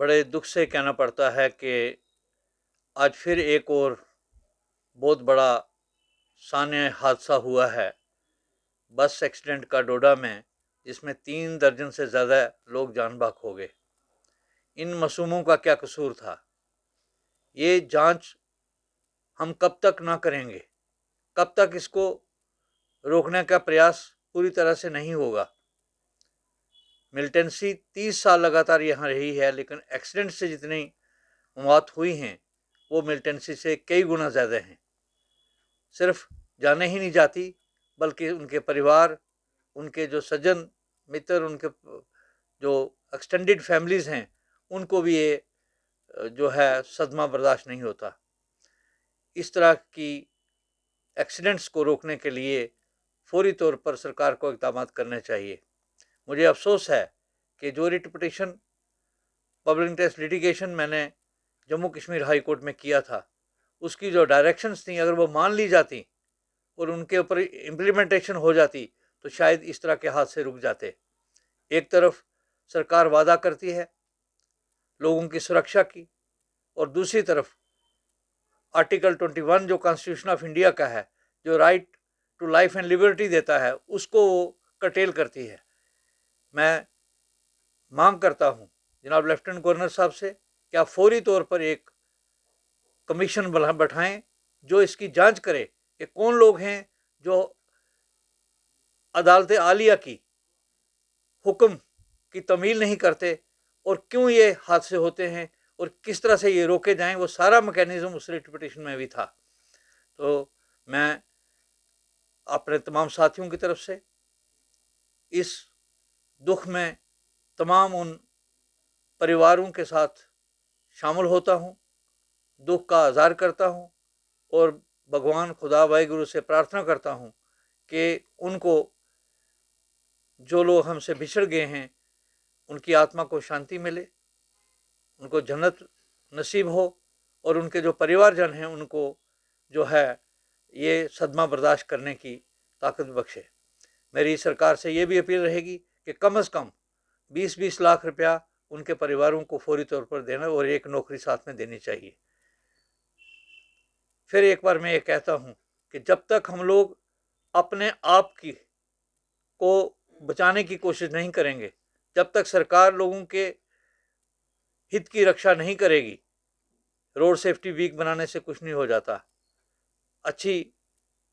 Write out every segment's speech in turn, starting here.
बड़े दुख से कहना पड़ता है कि आज फिर एक और बहुत बड़ा सान्य हादसा हुआ है बस एक्सीडेंट का डोडा में, जिसमें 3 दर्जन से ज़्यादा लोग जान बाक हो गए। इन मासूमों का क्या कसूर था? ये जांच हम कब तक ना करेंगे? कब तक इसको रोकने का प्रयास पूरी तरह से नहीं होगा? मिलिटेंसी 30 साल लगातार यहाँ रही है, लेकिन एक्सीडेंट से जितनी मौत हुई हैं वो मिलिटेंसी से कई गुना ज़्यादा हैं। सिर्फ जाने ही नहीं जाती, बल्कि उनके परिवार, उनके जो सज्जन मित्र, उनके जो एक्सटेंडेड फैमिलीज़ हैं, उनको भी ये जो है सदमा बर्दाश्त नहीं होता। इस तरह की एक्सीडेंट्स को रोकने के लिए फौरी तौर पर सरकार को इक़दामात करने चाहिए। मुझे अफसोस है कि जो writ petition public interest litigation मैंने जम्मू कश्मीर हाई कोर्ट में किया था, उसकी जो डायरेक्शंस थी, अगर वो मान ली जाती और उनके ऊपर इम्प्लीमेंटेशन हो जाती तो शायद इस तरह के हादसे रुक जाते। एक तरफ सरकार वादा करती है लोगों की सुरक्षा की, और दूसरी तरफ आर्टिकल 21 जो कॉन्स्टिट्यूशन ऑफ इंडिया का है, जो right to life and liberty देता है, उसको कटेल करती है। मैं मांग करता हूँ जनाब लेफ्टिनेंट गवर्नर साहब से कि आप फौरी तौर पर एक कमीशन बैठाएं जो इसकी जांच करे कि कौन लोग हैं जो अदालत आलिया की हुक्म की तमील नहीं करते और क्यों ये हादसे होते हैं और किस तरह से ये रोके जाएं। वो सारा मैकेनिज्म उस रिट पिटीशन में भी था। तो मैं अपने तमाम साथियों की तरफ से इस दुख में तमाम उन परिवारों के साथ शामिल होता हूँ, दुख का इज़हार करता हूँ और भगवान खुदा वाहिगुरु से प्रार्थना करता हूँ कि उनको, जो लोग हमसे बिछड़ गए हैं, उनकी आत्मा को शांति मिले, उनको जन्नत नसीब हो, और उनके जो परिवारजन हैं उनको जो है ये सदमा बर्दाश्त करने की ताकत बख्शे। मेरी सरकार से ये भी अपील रहेगी कि कम से कम 20-20 लाख रुपया उनके परिवारों को फौरी तौर पर देना और एक नौकरी साथ में देनी चाहिए। फिर एक बार मैं ये कहता हूँ कि जब तक हम लोग अपने आप की को बचाने की कोशिश नहीं करेंगे, जब तक सरकार लोगों के हित की रक्षा नहीं करेगी, रोड सेफ्टी वीक बनाने से कुछ नहीं हो जाता, अच्छी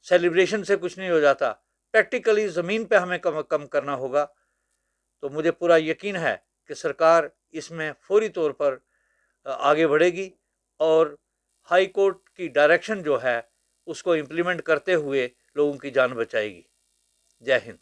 सेलिब्रेशन से कुछ नहीं हो जाता। प्रैक्टिकली ज़मीन पे हमें कम करना होगा। तो मुझे पूरा यकीन है कि सरकार इसमें फौरी तौर पर आगे बढ़ेगी और हाई कोर्ट की डायरेक्शन जो है उसको इम्प्लीमेंट करते हुए लोगों की जान बचाएगी। जय हिंद।